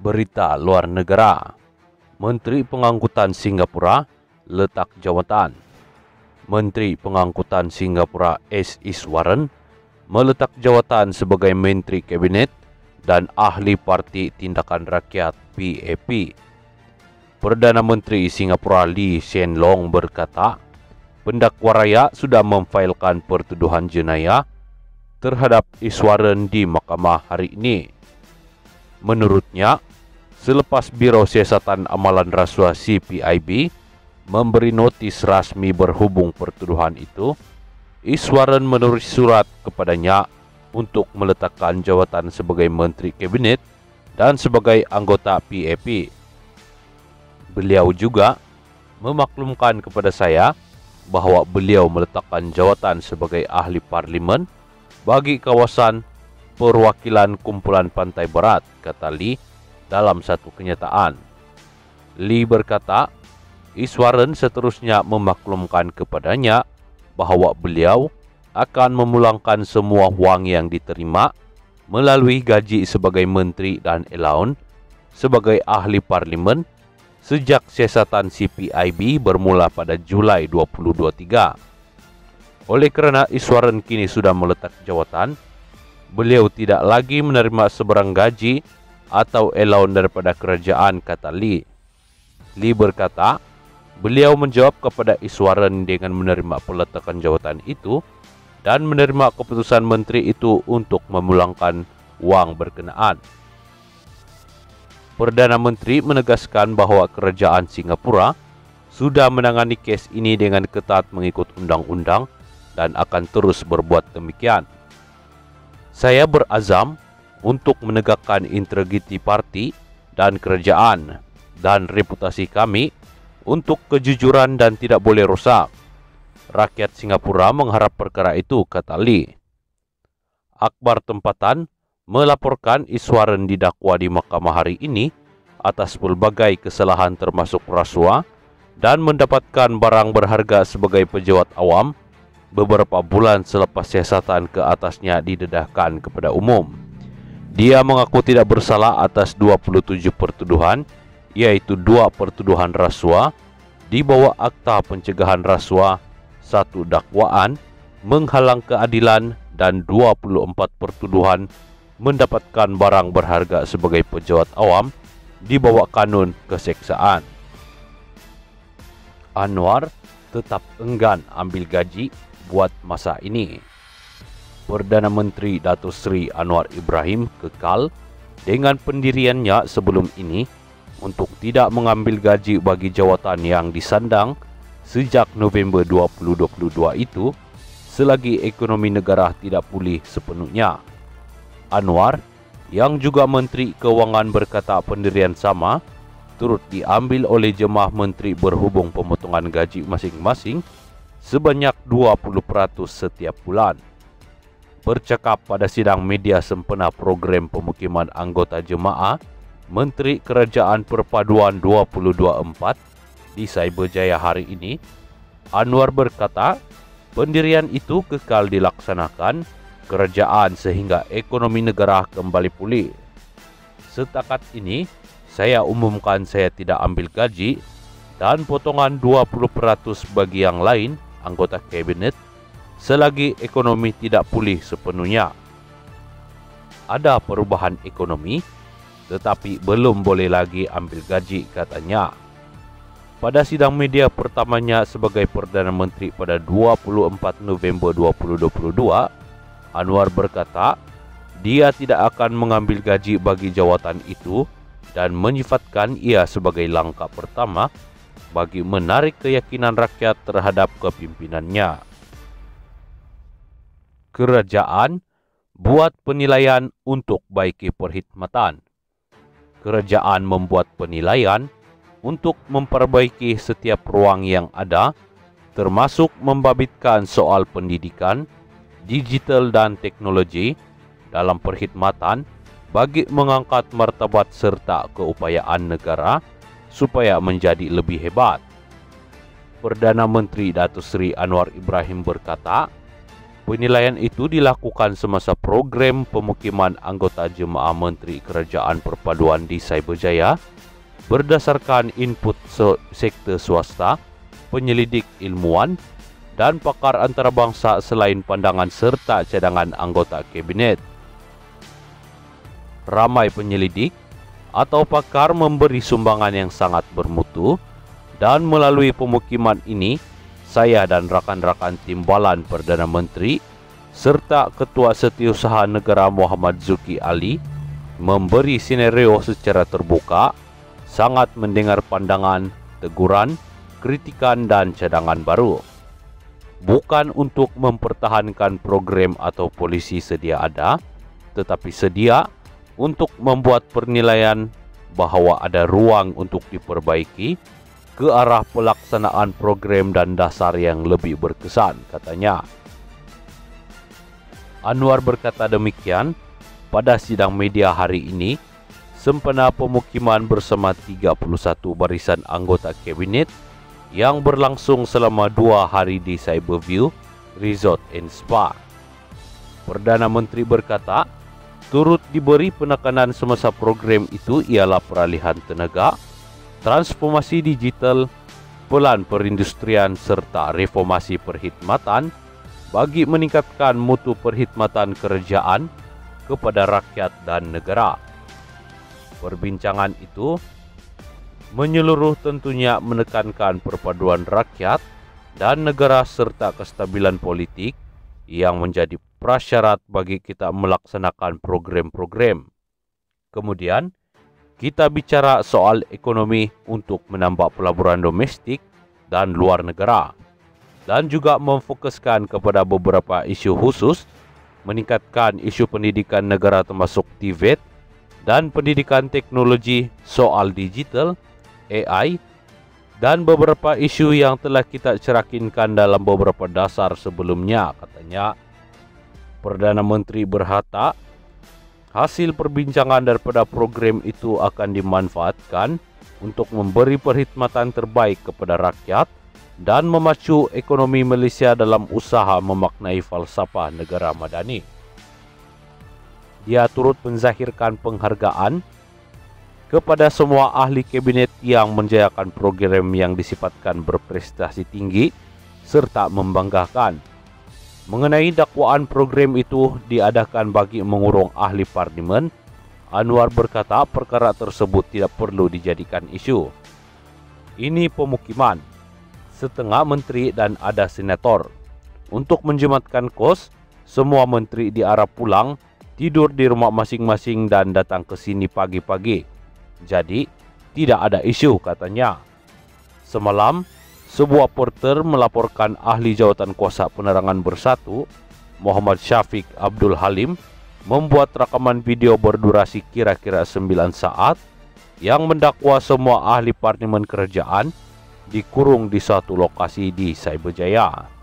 Berita luar negara. Menteri Pengangkutan Singapura letak jawatan. Menteri Pengangkutan Singapura S. Iswaran meletak jawatan sebagai Menteri Kabinet dan Ahli Parti Tindakan Rakyat PAP. Perdana Menteri Singapura Lee Hsien Loong berkata, pendakwa raya sudah memfailkan pertuduhan jenayah terhadap Iswaran di mahkamah hari ini. Menurutnya, selepas Biro Siasatan Amalan Rasuah CPIB memberi notis rasmi berhubung pertuduhan itu, Iswaran menulis surat kepadanya untuk meletakkan jawatan sebagai Menteri Kabinet dan sebagai anggota PAP. Beliau juga memaklumkan kepada saya bahwa beliau meletakkan jawatan sebagai ahli parlimen bagi kawasan perwakilan kumpulan Pantai Barat, kata Lee dalam satu kenyataan. Lee berkata, Iswaran seterusnya memaklumkan kepadanya bahwa beliau akan memulangkan semua wang yang diterima melalui gaji sebagai menteri dan allowance sebagai ahli parlimen sejak siasatan CPIB bermula pada Julai 2023. Oleh kerana Iswaran kini sudah meletak jawatan, beliau tidak lagi menerima sebarang gaji atau allowance daripada kerajaan, kata Lee. Lee berkata, beliau menjawab kepada Iswaran dengan menerima peletakan jawatan itu dan menerima keputusan menteri itu untuk memulangkan wang berkenaan. Perdana Menteri menegaskan bahawa kerajaan Singapura sudah menangani kes ini dengan ketat mengikut undang-undang dan akan terus berbuat demikian. Saya berazam untuk menegakkan integriti parti dan kerajaan dan reputasi kami untuk kejujuran dan tidak boleh rosak. Rakyat Singapura mengharap perkara itu, kata Lee. Akhbar tempatan melaporkan Iswaran didakwa di mahkamah hari ini atas pelbagai kesalahan termasuk rasuah dan mendapatkan barang berharga sebagai pejabat awam beberapa bulan selepas siasatan ke atasnya didedahkan kepada umum. Dia mengaku tidak bersalah atas 27 pertuduhan, yaitu 2 pertuduhan rasuah di bawah Akta Pencegahan Rasuah, 1 dakwaan menghalang keadilan dan 24 pertuduhan mendapatkan barang berharga sebagai pejabat awam di bawah kanun keseksaan. Anwar tetap enggan ambil gaji buat masa ini. Perdana Menteri Datuk Seri Anwar Ibrahim kekal dengan pendiriannya sebelum ini untuk tidak mengambil gaji bagi jawatan yang disandang sejak November 2022 itu selagi ekonomi negara tidak pulih sepenuhnya. Anwar, yang juga Menteri Keuangan, berkata pendirian sama turut diambil oleh jemaah menteri berhubung pemotongan gaji masing-masing sebanyak 20% setiap bulan. Bercakap pada sidang media sempena program pemukiman anggota jemaah Menteri Kerajaan Perpaduan 2024 di Cyberjaya hari ini, Anwar berkata, pendirian itu kekal dilaksanakan kerajaan sehingga ekonomi negara kembali pulih. Setakat ini, saya umumkan saya tidak ambil gaji dan potongan 20% bagi yang lain anggota kabinet selagi ekonomi tidak pulih sepenuhnya. Ada perubahan ekonomi, tetapi belum boleh lagi ambil gaji, katanya. Pada sidang media pertamanya sebagai Perdana Menteri pada 24 November 2022, Anwar berkata, dia tidak akan mengambil gaji bagi jawatan itu dan menyifatkan ia sebagai langkah pertama bagi menarik keyakinan rakyat terhadap kepimpinannya. Kerajaan buat penilaian untuk baiki perkhidmatan. Kerajaan membuat penilaian untuk memperbaiki setiap ruang yang ada, termasuk membabitkan soal pendidikan, digital dan teknologi dalam perkhidmatan bagi mengangkat martabat serta keupayaan negara supaya menjadi lebih hebat. Perdana Menteri Datuk Seri Anwar Ibrahim berkata, Penilaian itu dilakukan semasa program pemukiman anggota jemaah Menteri Kerajaan Perpaduan di Cyberjaya berdasarkan input sektor swasta, penyelidik ilmuwan dan pakar antarabangsa selain pandangan serta cadangan anggota kabinet. Ramai penyelidik atau pakar memberi sumbangan yang sangat bermutu dan melalui pemukiman ini saya dan rakan-rakan timbalan Perdana Menteri serta Ketua Setiausaha Negara Muhammad Zuki Ali memberi senario secara terbuka, sangat mendengar pandangan, teguran, kritikan dan cadangan baru. Bukan untuk mempertahankan program atau polisi sedia ada, tetapi sedia untuk membuat penilaian bahawa ada ruang untuk diperbaiki ke arah pelaksanaan program dan dasar yang lebih berkesan, katanya. Anwar berkata demikian pada sidang media hari ini sempena pemukiman bersama 31 barisan anggota kabinet yang berlangsung selama 2 hari di Cyberview Resort and Spa. Perdana Menteri berkata, turut diberi penekanan semasa program itu ialah peralihan tenaga, transformasi digital, pelan perindustrian serta reformasi perkhidmatan bagi meningkatkan mutu perkhidmatan kerajaan kepada rakyat dan negara. Perbincangan itu menyeluruh tentunya menekankan perpaduan rakyat dan negara serta kestabilan politik yang menjadi prasyarat bagi kita melaksanakan program-program. Kemudian, kita bicara soal ekonomi untuk menambah pelaburan domestik dan luar negara dan juga memfokuskan kepada beberapa isu khusus, meningkatkan isu pendidikan negara termasuk TVET dan pendidikan teknologi soal digital, AI dan beberapa isu yang telah kita cerakinkan dalam beberapa dasar sebelumnya, katanya. Perdana Menteri berkata, hasil perbincangan daripada program itu akan dimanfaatkan untuk memberi perkhidmatan terbaik kepada rakyat dan memacu ekonomi Malaysia dalam usaha memaknai falsafah negara madani. Dia turut menzahirkan penghargaan kepada semua ahli kabinet yang menjayakan program yang disifatkan berprestasi tinggi serta membanggakan. Mengenai dakwaan program itu diadakan bagi mengurung ahli parlimen, Anwar berkata perkara tersebut tidak perlu dijadikan isu. Ini pemukiman, setengah menteri dan ada senator. Untuk menjimatkan kos, semua menteri diarah pulang, tidur di rumah masing-masing dan datang ke sini pagi-pagi. Jadi, tidak ada isu, katanya. Semalam, sebuah porter melaporkan ahli jawatan kuasa penerangan bersatu, Muhammad Syafiq Abdul Halim, membuat rakaman video berdurasi kira-kira 9 saat yang mendakwa semua ahli parlimen kerajaan dikurung di suatu lokasi di Cyberjaya.